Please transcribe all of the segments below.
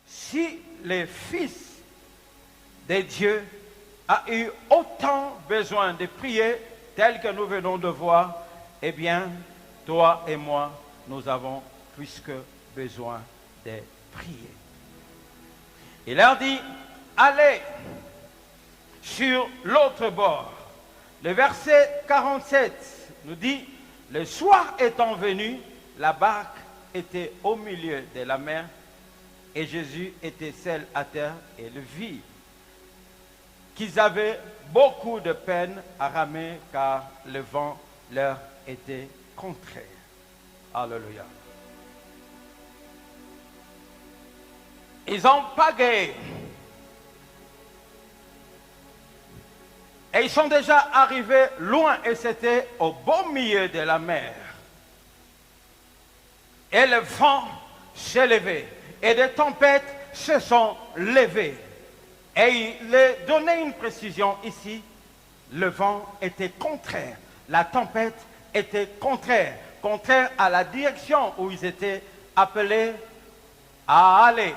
si les fils de Dieu a eu autant besoin de prier tel que nous venons de voir, eh bien, toi et moi, nous avons plus que besoin de prier. Il leur dit, allez sur l'autre bord. Le verset 47 nous dit, le soir étant venu, la barque était au milieu de la mer et Jésus était seul à terre et le vit. Qu'ils avaient beaucoup de peine à ramer car le vent leur était contraire. Alléluia. Ils ont pagayé. Et ils sont déjà arrivés loin et c'était au beau milieu de la mer. Et le vent s'est levé et des tempêtes se sont levées. Et il est donné une précision ici, le vent était contraire, la tempête était contraire, contraire à la direction où ils étaient appelés à aller.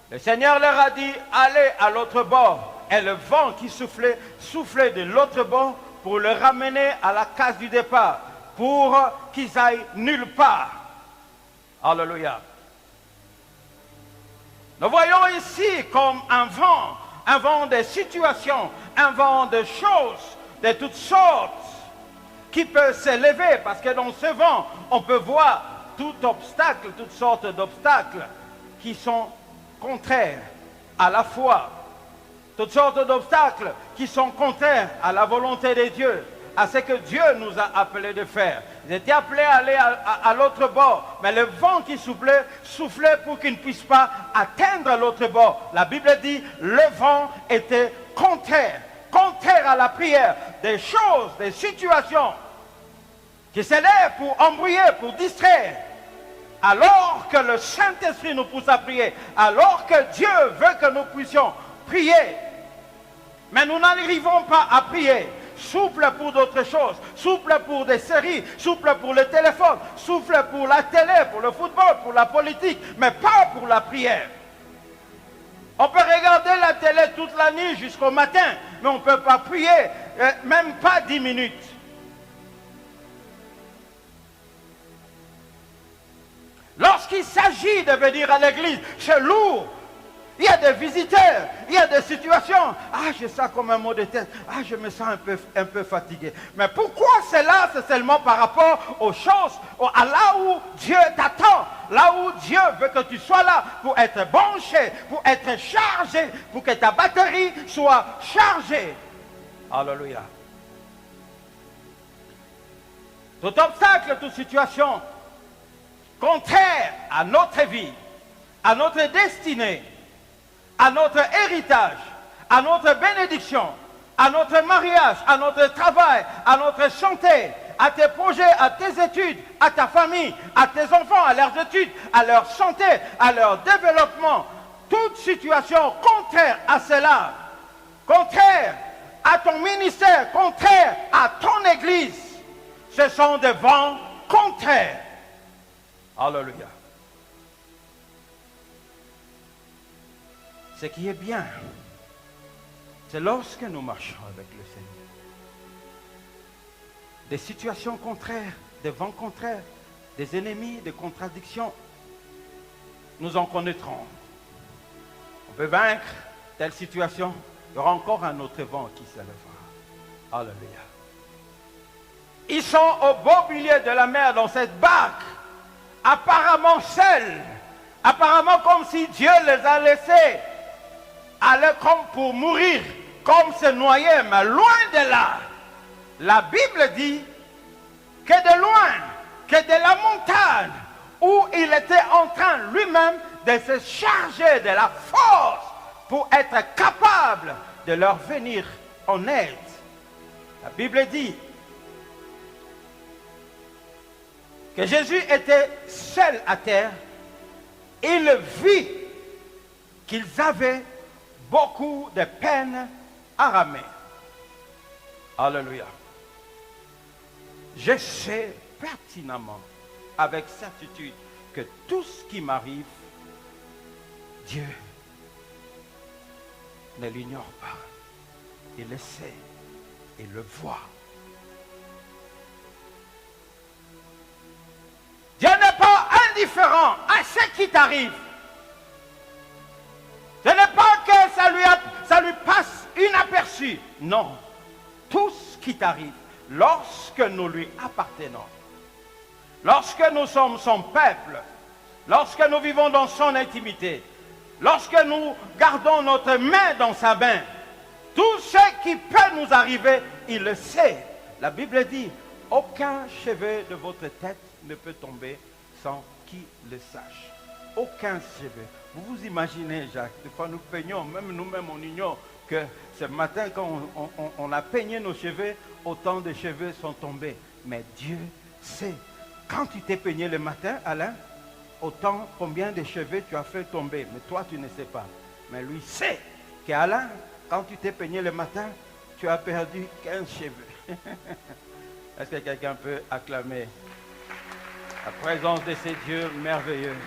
Le Seigneur leur a dit, allez à l'autre bord. Et le vent qui soufflait de l'autre bord pour le ramener à la case du départ, pour qu'ils aillent nulle part. Alléluia. Nous voyons ici comme un vent de situations, un vent de choses de toutes sortes qui peut s'élever parce que dans ce vent, on peut voir tout obstacle, toutes sortes d'obstacles qui sont contraires à la foi. Toutes sortes d'obstacles qui sont contraires à la volonté de Dieu, à ce que Dieu nous a appelés de faire. Ils étaient appelés à aller à l'autre bord, mais le vent qui soufflait pour qu'ils ne puissent pas atteindre l'autre bord. La Bible dit, le vent était contraire à la prière, des choses, des situations qui s'élèvent pour embrouiller, pour distraire. Alors que le Saint-Esprit nous pousse à prier, alors que Dieu veut que nous puissions prier, mais nous n'arrivons pas à prier. Souple pour d'autres choses, souple pour des séries, souple pour le téléphone, souple pour la télé, pour le football, pour la politique, mais pas pour la prière. On peut regarder la télé toute la nuit jusqu'au matin, mais on ne peut pas prier, même pas 10 minutes. Lorsqu'il s'agit de venir à l'église, c'est lourd. Il y a des visiteurs, il y a des situations. Ah, j'ai ça comme un mot de tête. Ah, je me sens un peu fatigué. Mais pourquoi cela? C'est seulement par rapport aux choses, à là où Dieu t'attend, là où Dieu veut que tu sois là pour être branché, pour être chargé, pour que ta batterie soit chargée. Alléluia. Tout obstacle, toute situation contraire à notre vie, à notre destinée, à notre héritage, à notre bénédiction, à notre mariage, à notre travail, à notre santé, à tes projets, à tes études, à ta famille, à tes enfants, à leurs études, à leur santé, à leur développement. Toute situation contraire à cela, contraire à ton ministère, contraire à ton église, ce sont des vents contraires. Alléluia. Ce qui est bien, c'est lorsque nous marchons avec le Seigneur. Des situations contraires, des vents contraires, des ennemis, des contradictions, nous en connaîtrons. On peut vaincre telle situation, il y aura encore un autre vent qui s'élèvera. Alléluia. Ils sont au beau milieu de la mer dans cette barque, apparemment seuls, apparemment comme si Dieu les a laissés aller comme pour mourir, comme se noyer, mais loin de là. La Bible dit que de loin, que de la montagne, où il était en train lui-même de se charger de la force pour être capable de leur venir en aide. La Bible dit que Jésus était seul à terre. Il vit qu'ils avaient beaucoup de peine à ramer. Alléluia. Je sais pertinemment, avec certitude, que tout ce qui m'arrive, Dieu ne l'ignore pas. Il le sait, il le voit. Dieu n'est pas indifférent à ce qui t'arrive. Ce n'est pas que ça lui passe inaperçu. Non. Tout ce qui t'arrive, lorsque nous lui appartenons, lorsque nous sommes son peuple, lorsque nous vivons dans son intimité, lorsque nous gardons notre main dans sa main, tout ce qui peut nous arriver, il le sait. La Bible dit, aucun cheveu de votre tête ne peut tomber sans qu'il le sache. Aucun cheveu. Vous vous imaginez, Jacques, des fois nous peignons, même nous-mêmes on ignore que ce matin quand on a peigné nos cheveux, autant de cheveux sont tombés. Mais Dieu sait. Quand tu t'es peigné le matin, Alain, autant combien de cheveux tu as fait tomber. Mais toi tu ne sais pas. Mais lui sait qu'Alain, quand tu t'es peigné le matin, tu as perdu 15 cheveux. Est-ce que quelqu'un peut acclamer la présence de ces dieux merveilleux?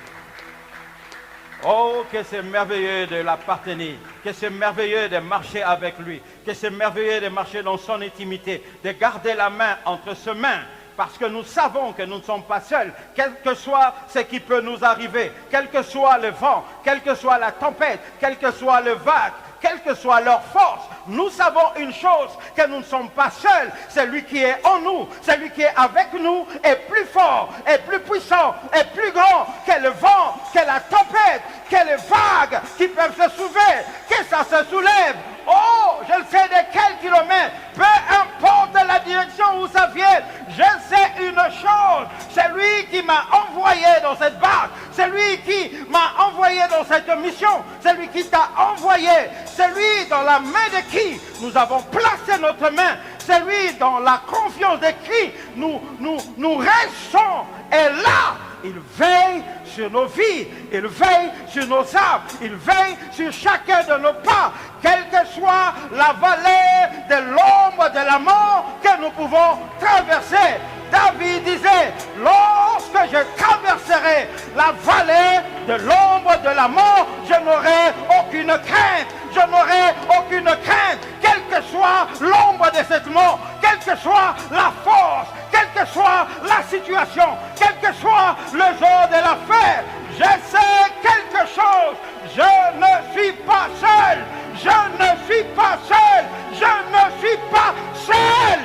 Oh, que c'est merveilleux de l'appartenir, que c'est merveilleux de marcher avec lui, que c'est merveilleux de marcher dans son intimité, de garder la main entre ses mains, parce que nous savons que nous ne sommes pas seuls, quel que soit ce qui peut nous arriver, quel que soit le vent, quelle que soit la tempête, quel que soit le vague, quelle que soit leur force, nous savons une chose, que nous ne sommes pas seuls. Celui qui est en nous, celui qui est avec nous est plus fort, est plus puissant, est plus grand que le vent, que la tempête, que les vagues qui peuvent se soulever, que ça se soulève. Oh, je ne sais de quel kilomètre, peu importe la direction où ça vient, je sais une chose, c'est lui qui m'a envoyé dans cette barque, c'est lui qui m'a envoyé dans cette mission, c'est lui qui t'a envoyé, c'est lui dans la main de qui nous avons placé notre main, c'est lui dans la confiance de qui nous restons, et là, il veille sur nos vies, il veille sur nos âmes, il veille sur chacun de nos pas, quelle que soit la vallée de l'ombre de la mort que nous pouvons traverser. David disait, lorsque je traverserai la vallée de l'ombre de la mort, je n'aurai aucune crainte. Je n'aurai aucune crainte, quelle que soit l'ombre de cette mort, quelle que soit la force, quelle que soit la situation, quel que soit le jour de l'affaire. Je sais quelque chose, je ne suis pas seul, je ne suis pas seul, je ne suis pas seul.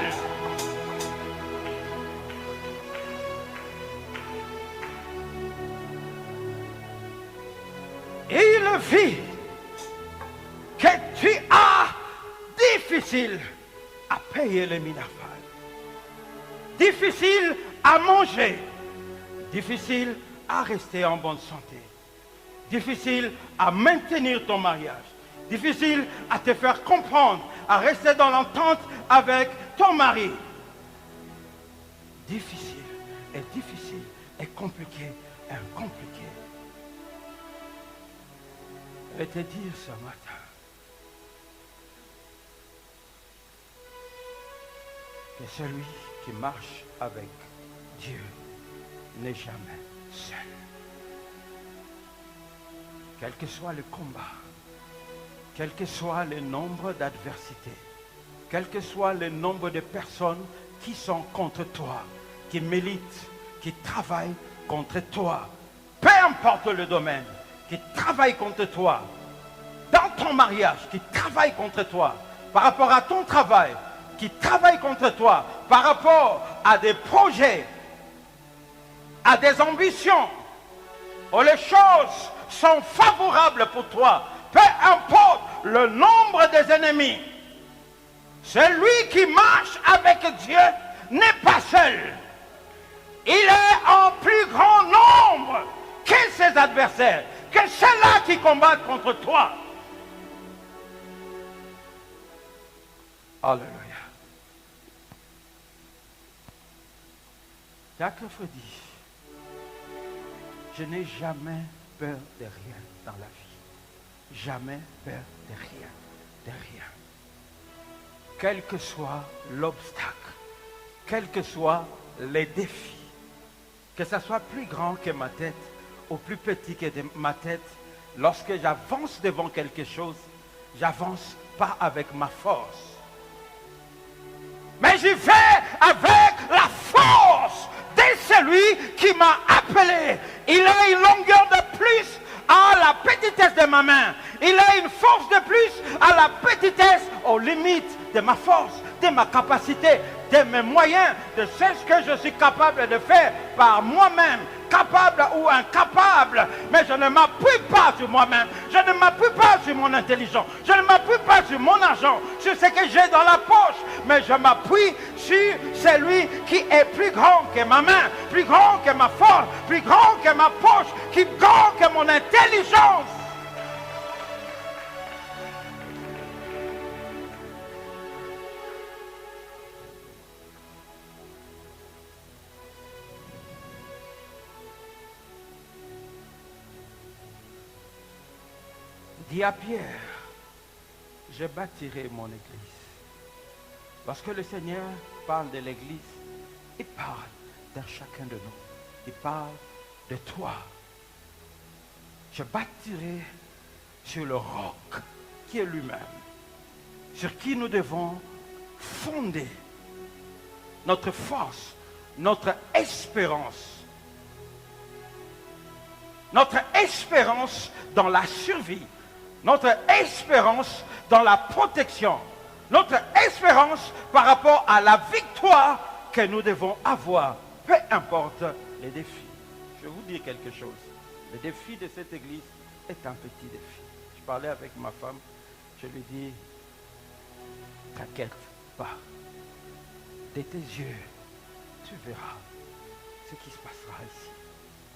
Il vit que tu as difficile à payer les minafales, difficile à manger, difficile à rester en bonne santé, difficile à maintenir ton mariage, difficile à te faire comprendre, à rester dans l'entente avec ton mari. Difficile et compliqué et compliqué. Je vais te dire ce matin que celui qui marche avec Dieu n'est jamais seul. Quel que soit le combat, quel que soit le nombre d'adversités, quel que soit le nombre de personnes qui sont contre toi, qui militent, qui travaillent contre toi, peu importe le domaine, qui travaillent contre toi, dans ton mariage, qui travaillent contre toi, par rapport à ton travail, qui travaillent contre toi, par rapport à des projets, à des ambitions, où les choses sont favorables pour toi, peu importe le nombre des ennemis, celui qui marche avec Dieu n'est pas seul. Il est en plus grand nombre que ses adversaires, que ceux-là qui combattent contre toi. Alléluia. Jacques dit, je n'ai jamais peur de rien dans la vie. Jamais peur de rien, de rien. Quel que soit l'obstacle, quels que soient les défis, que ce soit plus grand que ma tête ou plus petit que ma tête, lorsque j'avance devant quelque chose, j'avance pas avec ma force. Mais j'y vais avec la force de celui qui m'a appelé. Il a une longueur de plus à la petitesse de ma main. Il a une force de plus à la petitesse, aux limites de ma force, de ma capacité, de mes moyens, de ce que je suis capable de faire par moi-même, capable ou incapable. Mais je ne m'appuie pas sur moi-même, je ne m'appuie pas sur mon intelligence, je ne m'appuie pas sur mon argent, sur ce que j'ai dans la poche, mais je m'appuie sur celui qui est plus grand que ma main, plus grand que ma force, plus grand que ma poche, plus grand que mon intelligence. Dis à Pierre, je bâtirai mon église. Lorsque le Seigneur parle de l'église, il parle de chacun de nous. Il parle de toi. Je bâtirai sur le roc qui est lui-même, sur qui nous devons fonder notre force, notre espérance. Notre espérance dans la survie. Notre espérance dans la protection. Notre espérance par rapport à la victoire que nous devons avoir. Peu importe les défis. Je vais vous dire quelque chose. Le défi de cette église est un petit défi. Je parlais avec ma femme. Je lui dis, t'inquiète pas. De tes yeux, tu verras ce qui se passera ici.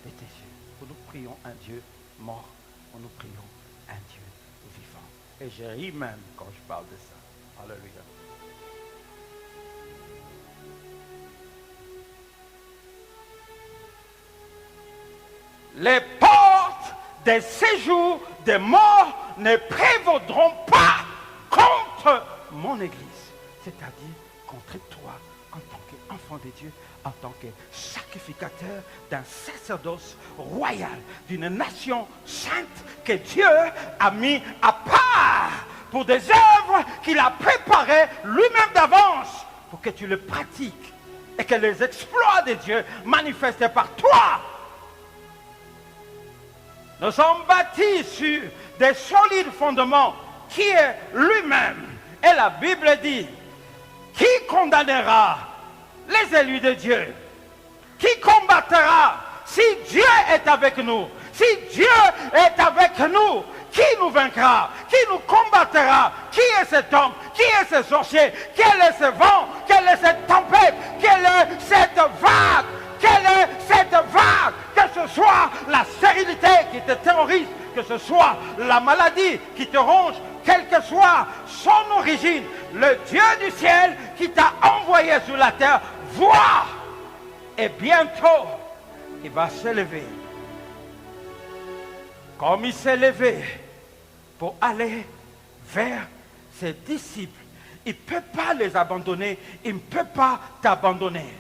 De tes yeux. Pour nous prions un Dieu mort. Pour nous prions un Dieu vivant. Et je ris même quand je parle de ça. Alléluia. Les portes des séjours des morts ne prévaudront pas contre mon église. C'est-à-dire contre toi en tant qu'enfant de Dieu, en tant que sacrificateur d'un sacerdoce royal, d'une nation sainte que Dieu a mis à part pour des œuvres qu'il a préparées lui-même d'avance pour que tu le pratiques et que les exploits de Dieu manifestés par toi. Nous sommes bâtis sur des solides fondements qui est lui-même. Et la Bible dit, qui condamnera les élus de Dieu? Qui combattra si Dieu est avec nous? Si Dieu est avec nous, qui nous vaincra? Qui nous combattra? Qui est cet homme? Qui est ce sorcier? Quel est ce vent? Quelle est cette tempête? Quelle est cette vague? Quelle est cette vague? Que ce soit la stérilité qui te terrorise, que ce soit la maladie qui te ronge, quelle que soit son origine, le Dieu du ciel qui t'a envoyé sur la terre voit. Et bientôt, il va s'élever. Comme il s'est levé pour aller vers ses disciples, il ne peut pas les abandonner, il ne peut pas t'abandonner.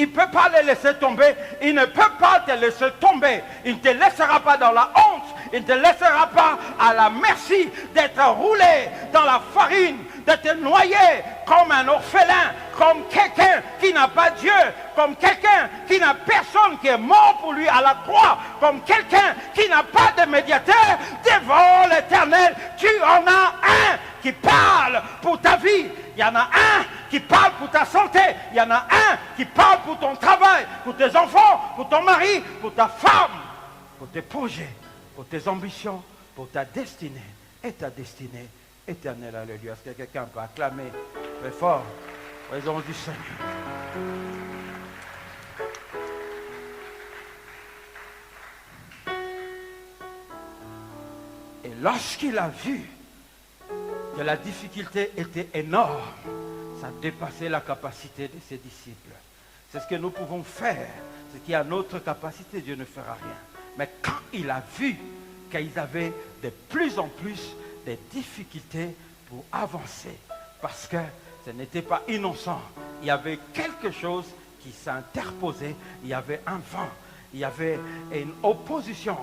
Il ne peut pas les laisser tomber, il ne peut pas te laisser tomber. Il ne te laissera pas dans la honte, il ne te laissera pas à la merci d'être roulé dans la farine, d'être noyé comme un orphelin, comme quelqu'un qui n'a pas Dieu, comme quelqu'un qui n'a personne qui est mort pour lui à la croix, comme quelqu'un qui n'a pas de médiateur devant l'Éternel. Tu en as un qui parle pour ta vie. Il y en a un qui parle pour ta santé. Il y en a un qui parle pour ton travail, pour tes enfants, pour ton mari, pour ta femme, pour tes projets, pour tes ambitions, pour ta destinée et ta destinée éternelle. Alléluia. Est-ce que quelqu'un peut acclamer très fort? Présence du Seigneur. Et lorsqu'il a vu que la difficulté était énorme, ça dépassait la capacité de ses disciples. C'est ce que nous pouvons faire. Ce qui est à notre capacité, Dieu ne fera rien. Mais quand il a vu qu'ils avaient de plus en plus de difficultés pour avancer, parce que ce n'était pas innocent, il y avait quelque chose qui s'interposait, il y avait un vent, il y avait une opposition,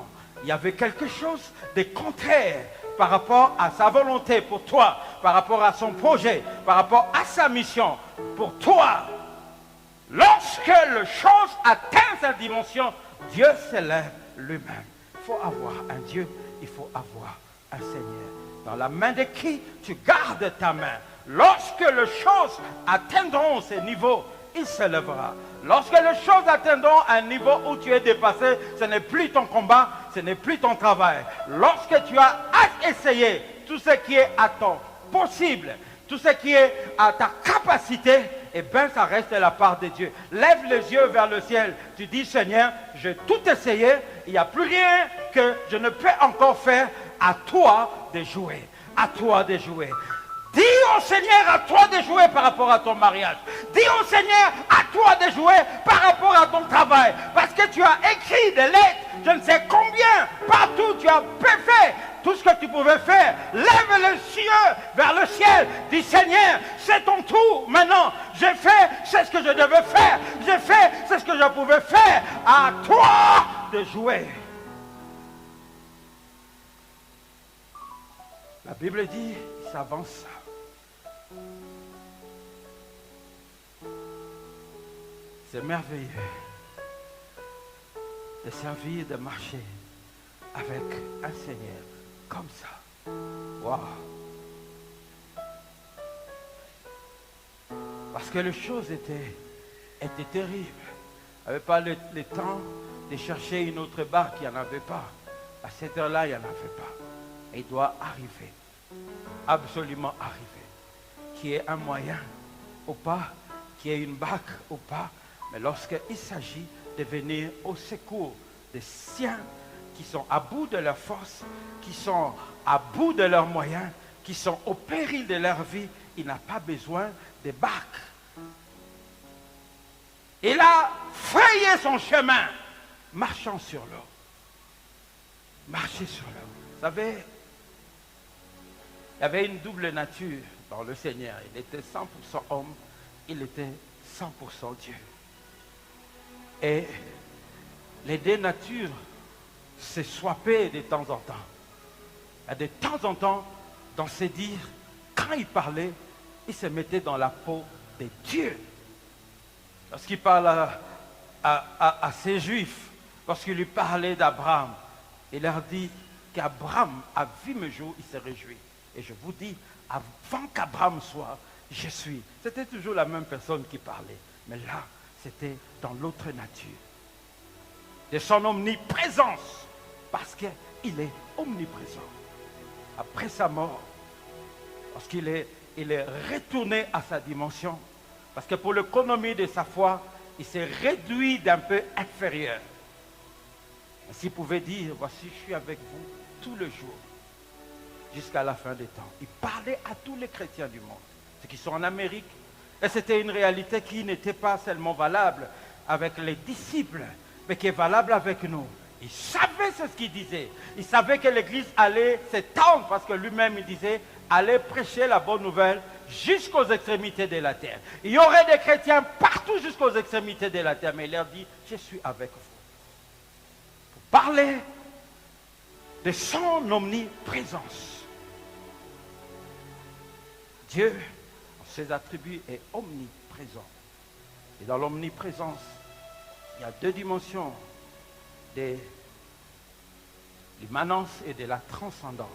il y avait quelque chose de contraire par rapport à sa volonté pour toi, par rapport à son projet, par rapport à sa mission pour toi. Lorsque la chose atteint sa dimension, Dieu s'élève lui-même. Il faut avoir un Dieu, il faut avoir un Seigneur. Dans la main de qui tu gardes ta main. Lorsque les choses atteindront ces niveaux, il se lèvera. Lorsque les choses atteindront un niveau où tu es dépassé, ce n'est plus ton combat, ce n'est plus ton travail. Lorsque tu as essayé tout ce qui est à ton possible, tout ce qui est à ta capacité, eh bien ça reste la part de Dieu. Lève les yeux vers le ciel. Tu dis, Seigneur, j'ai tout essayé, il n'y a plus rien que je ne peux encore faire. À toi de jouer. À toi de jouer. Dis au Seigneur, à toi de jouer par rapport à ton mariage. Dis au Seigneur, à toi de jouer par rapport à ton travail. Parce que tu as écrit des lettres, je ne sais combien, partout tu as fait tout ce que tu pouvais faire. Lève les cieux vers le ciel. Dis, Seigneur, c'est ton tour maintenant. J'ai fait ce que je devais faire. J'ai fait ce que je pouvais faire. À toi de jouer. La Bible dit, il s'avance. C'est merveilleux de servir, de marcher avec un Seigneur comme ça. Waouh! Parce que les choses étaient terribles. Il n'y avait pas le temps de chercher une autre barque, il n'y en avait pas. À cette heure-là, il n'y en avait pas. Et il doit arriver, absolument arriver. Qu'il y ait un moyen ou pas, qu'il y ait une barque ou pas, mais lorsqu'il s'agit de venir au secours des siens qui sont à bout de leur force, qui sont à bout de leurs moyens, qui sont au péril de leur vie, il n'a pas besoin de barque. Il a frayé son chemin, marchant sur l'eau. Marcher sur l'eau. Vous savez, il y avait une double nature dans le Seigneur. Il était 100% homme, il était 100% Dieu. Et les deux natures se swappaient de temps en temps. Et de temps en temps, dans ses dires, quand il parlait, il se mettait dans la peau de Dieu. Lorsqu'il parle à ces Juifs, lorsqu'il lui parlait d'Abraham, il leur dit qu'Abraham a vu mes jours, il se réjouit. Et je vous dis, avant qu'Abraham soit, je suis. C'était toujours la même personne qui parlait. Mais là, c'était dans l'autre nature. De son omniprésence. Parce qu'il est omniprésent. Après sa mort, lorsqu'il est retourné à sa dimension, parce que pour l'économie de sa foi, il s'est réduit d'un peu inférieur. S'il pouvait dire, voici, je suis avec vous tous les jours, jusqu'à la fin des temps. Il parlait à tous les chrétiens du monde, ceux qui sont en Amérique. Et c'était une réalité qui n'était pas seulement valable avec les disciples, mais qui est valable avec nous. Il savait ce qu'il disait. Il savait que l'Église allait s'étendre, parce que lui-même, il disait, allez prêcher la bonne nouvelle jusqu'aux extrémités de la terre. Il y aurait des chrétiens partout jusqu'aux extrémités de la terre, mais il leur dit, je suis avec vous. Pour parler de son omniprésence. Dieu, en ses attributs, est omniprésent. Et dans l'omniprésence, il y a deux dimensions, de l'immanence et de la transcendance.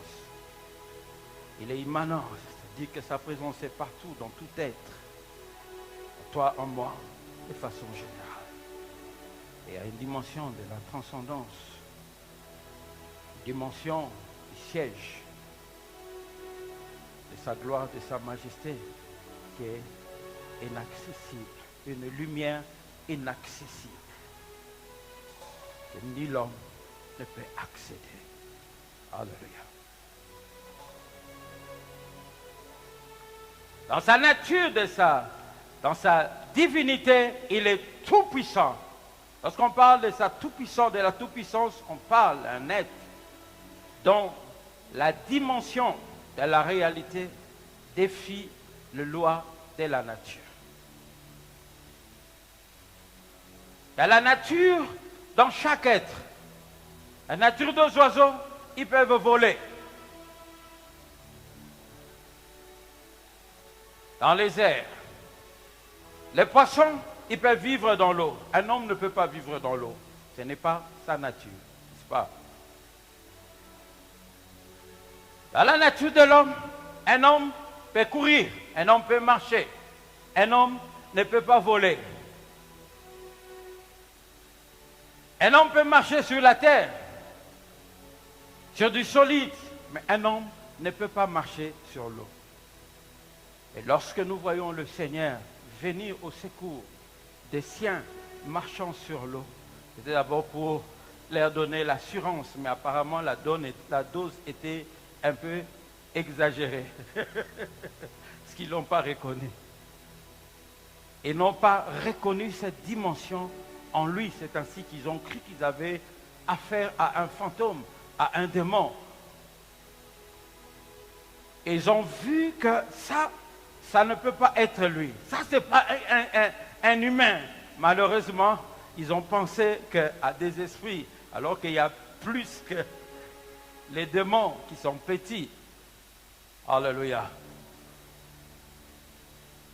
Il est immanent, c'est-à-dire que sa présence est partout, dans tout être, en toi, en moi, de façon générale. Et il y a une dimension de la transcendance, une dimension du siège, de sa gloire, de sa majesté, qui est inaccessible, une lumière inaccessible, que ni l'homme ne peut accéder. Alléluia. Dans sa nature, dans sa divinité, il est tout puissant. Lorsqu'on parle de sa tout-puissance, de la toute-puissance, on parle d'un être dont la dimension de la réalité défie les lois de la nature. Il y a la nature dans chaque être. La nature des oiseaux, ils peuvent voler. dans les airs. Les poissons, ils peuvent vivre dans l'eau. Un homme ne peut pas vivre dans l'eau. Ce n'est pas sa nature, n'est-ce pas? Dans la nature de l'homme, un homme peut courir, un homme peut marcher, un homme ne peut pas voler. Un homme peut marcher sur la terre, sur du solide, mais un homme ne peut pas marcher sur l'eau. Et lorsque nous voyons le Seigneur venir au secours des siens marchant sur l'eau, c'était d'abord pour leur donner l'assurance, mais apparemment la dose était un peu exagérée, parce qu'ils ne l'ont pas reconnu. Ils n'ont pas reconnu cette dimension en lui. C'est ainsi qu'ils ont cru qu'ils avaient affaire à un fantôme, à un démon. Et ils ont vu que ça ne peut pas être lui. Ça, ce n'est pas un humain. Malheureusement, ils ont pensé à des esprits, alors qu'il y a plus que les démons qui sont petits. Alléluia.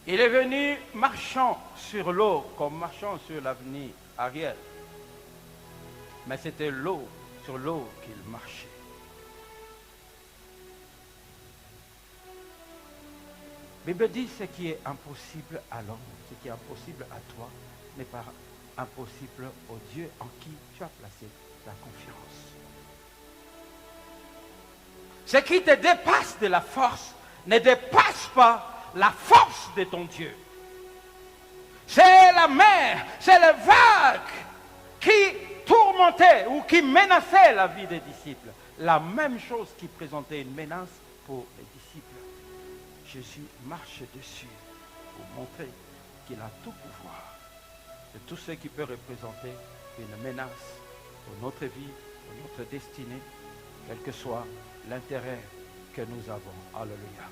Il est venu marchant sur l'eau, comme marchant sur l'avenir Ariel. Mais c'était sur l'eau qu'il marchait. La Bible dit ce qui est impossible à l'homme, ce qui est impossible à toi, n'est pas impossible au Dieu en qui tu as placé ta confiance. Ce qui te dépasse de la force ne dépasse pas la force de ton Dieu. C'est la mer, c'est les vagues qui tourmentaient ou qui menaçaient la vie des disciples. La même chose qui présentait une menace pour les disciples. Jésus marche dessus pour montrer qu'il a tout pouvoir. C'est tout ce qui peut représenter une menace pour notre vie, pour notre destinée, quel que soit l'intérêt que nous avons. Alléluia.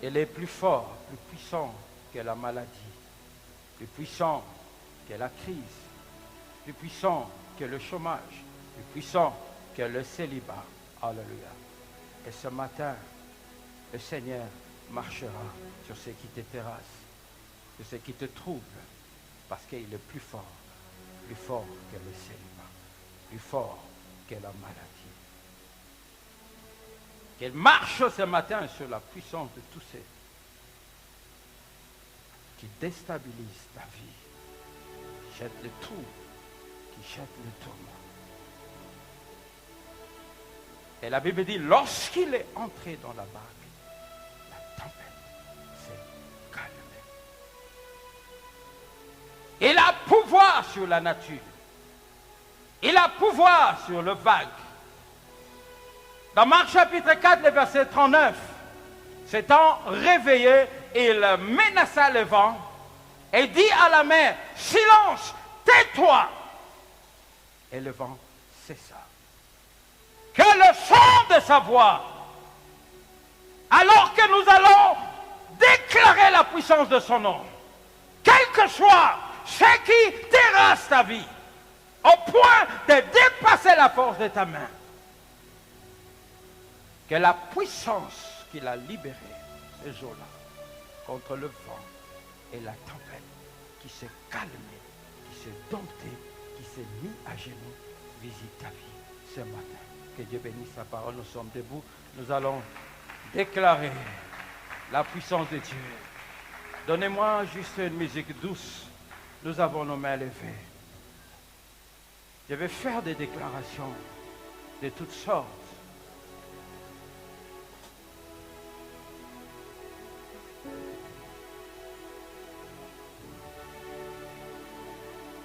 Il est plus fort, plus puissant que la maladie, plus puissant que la crise, plus puissant que le chômage, plus puissant que le célibat. Alléluia. Et ce matin, le Seigneur marchera sur ce qui te terrasse, sur ce qui te trouble, parce qu'il est plus fort que le célibat, plus fort que la maladie. Qu'il marche ce matin sur la puissance de tous ceux qui déstabilisent ta vie, qui jettent le trou, qui jettent le tourment. Et la Bible dit, lorsqu'il est entré dans la barque, la tempête s'est calmée. Il a pouvoir sur la nature. Il a pouvoir sur le vague. Dans Marc chapitre 4, le verset 39, s'étant réveillé, il menaça le vent et dit à la mer, silence, tais-toi. Et le vent cessa. Que le son de sa voix, alors que nous allons déclarer la puissance de son nom, quel que soit ce qui terrasse ta vie, au point de dépasser la force de ta main, que la puissance qu'il a libérée ces jours-là contre le vent et la tempête qui s'est calmée, qui s'est domptée, qui s'est mis à genoux, visite ta vie ce matin. Que Dieu bénisse sa parole. Nous sommes debout. Nous allons déclarer la puissance de Dieu. Donnez-moi juste une musique douce. Nous avons nos mains levées. Je vais faire des déclarations de toutes sortes.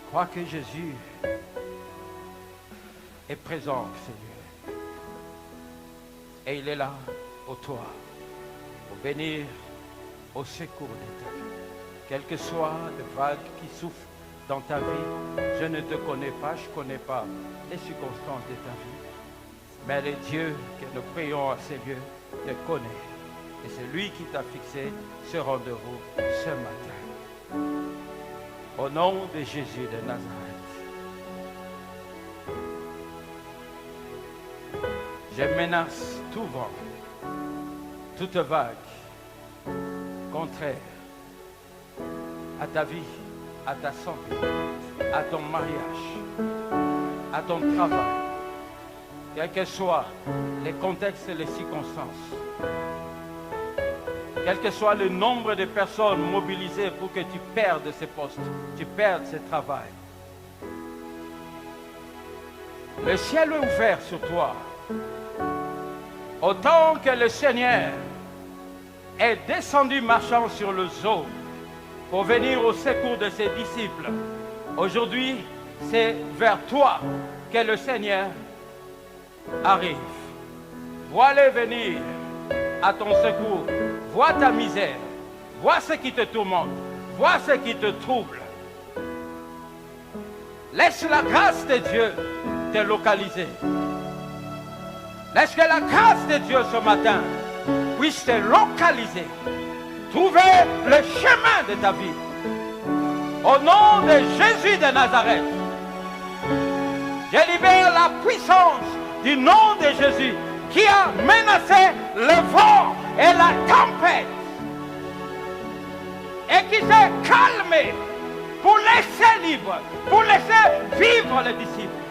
Crois que Jésus est présent, Seigneur. Et il est là, pour toi, pour venir au secours de ta vie. Quelles que soient les vagues qui souffrent dans ta vie, je ne te connais pas, je ne connais pas les circonstances de ta vie. Mais le Dieu que nous prions à ces lieux te connaît. Et c'est lui qui t'a fixé ce rendez-vous ce matin. Au nom de Jésus de Nazareth. Je menace tout vent, toute vague, contraire à ta vie, à ta santé, à ton mariage, à ton travail, quels que soient les contextes et les circonstances, quel que soit le nombre de personnes mobilisées pour que tu perdes ces postes, tu perdes ce travail. Le ciel est ouvert sur toi. Autant que le Seigneur est descendu marchant sur le eau pour venir au secours de ses disciples, aujourd'hui, c'est vers toi que le Seigneur arrive. Vois-le venir à ton secours. Vois ta misère. Vois ce qui te tourmente. Vois ce qui te trouble. Laisse la grâce de Dieu te localiser. Laisse que la grâce de Dieu ce matin puisse te localiser. Trouver le chemin de ta vie. Au nom de Jésus de Nazareth, je libère la puissance du nom de Jésus qui a menacé le vent et la tempête et qui s'est calmé pour laisser libre, pour laisser vivre les disciples.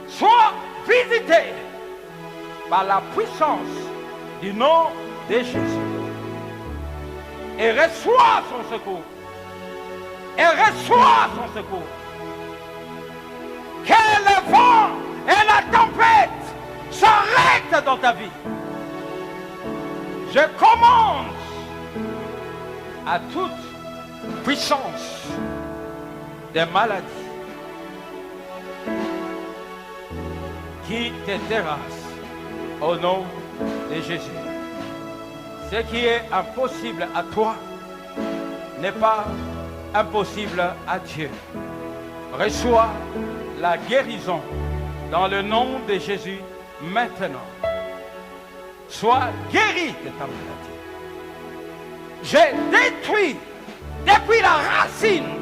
Sois visité par la puissance du nom de Jésus et reçois son secours. Et reçois son secours. Que le vent et la tempête s'arrêtent dans ta vie. Je commande à toute puissance des maladies qui te terrassent au nom de Jésus. Ce qui est impossible à toi n'est pas impossible à Dieu. Reçois la guérison dans le nom de Jésus maintenant. Sois guéri de ta maladie. J'ai détruit depuis la racine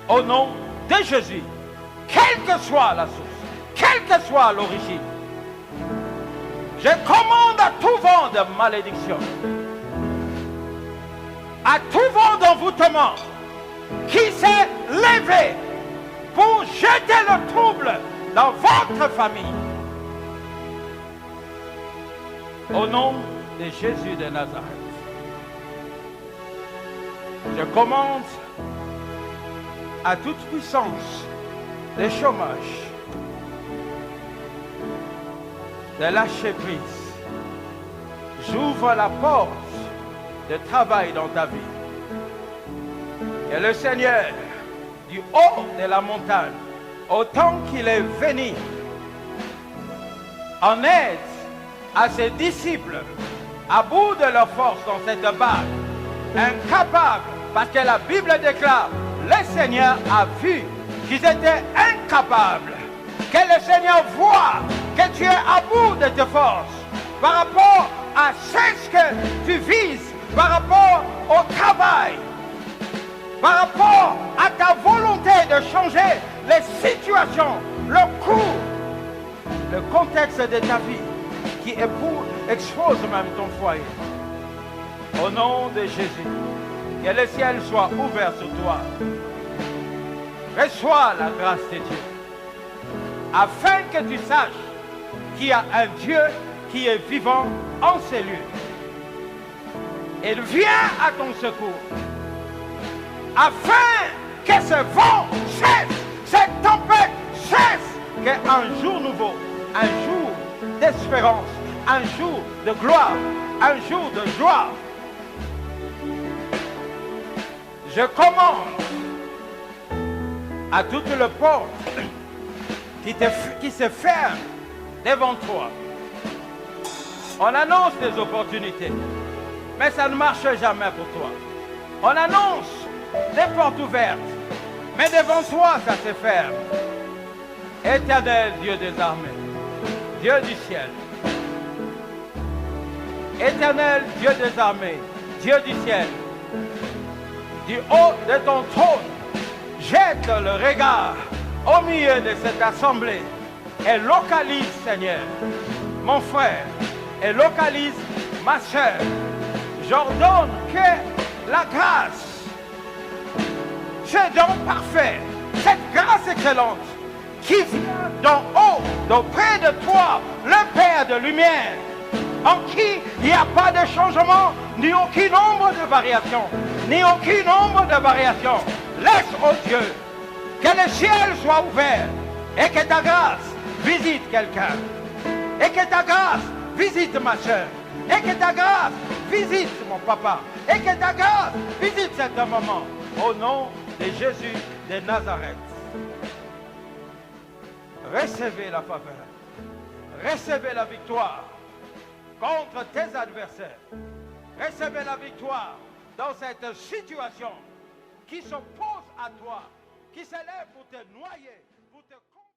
au nom de Jésus, quelle que soit la source, quelle que soit l'origine. Je commande à tout vent de malédiction, à tout vent d'envoûtement qui s'est levé pour jeter le trouble dans votre famille. Au nom de Jésus de Nazareth, je commande à toute puissance de chômage de lâcher prise. J'ouvre la porte de travail dans ta vie. Et le Seigneur, du haut de la montagne, autant qu'il est venu en aide à ses disciples, à bout de leur force dans cette barque, incapables, parce que la Bible déclare, le Seigneur a vu qu'ils étaient incapables, que le Seigneur voit que tu es à bout de tes forces, par rapport à ce que tu vises, par rapport au travail, par rapport à ta volonté de changer les situations, le cours, le contexte de ta vie qui expose même ton foyer. Au nom de Jésus, que le ciel soit ouvert sur toi. Reçois la grâce de Dieu, afin que tu saches qu'il y a un Dieu qui est vivant en ces lieux. Il vient à ton secours, afin que ce vent cesse, cette tempête cesse, qu'un jour nouveau, un jour d'espérance, un jour de gloire, un jour de joie. Je commande à toutes les portes qui se ferment devant toi. On annonce des opportunités, mais ça ne marche jamais pour toi. On annonce des portes ouvertes, mais devant toi, ça se ferme. Éternel Dieu des armées, Dieu du ciel. Éternel Dieu des armées, Dieu du ciel. Du haut de ton trône, jette le regard au milieu de cette assemblée et localise, Seigneur, mon frère, et localise ma sœur, j'ordonne que la grâce, ce don parfait, cette grâce excellente qui vient d'en haut, d'auprès de toi, le Père de lumière, en qui il n'y a pas de changement, ni aucun nombre de variations, ni aucun nombre de variations. Laisse, oh Dieu, que le ciel soit ouvert et que ta grâce visite quelqu'un. Et que ta grâce visite ma soeur. Et que ta grâce visite mon papa. Et que ta grâce visite cette maman. Au nom de Jésus de Nazareth. Recevez la faveur. Recevez la victoire contre tes adversaires. Recevez la victoire dans cette situation qui s'oppose à toi, qui s'élève pour te noyer.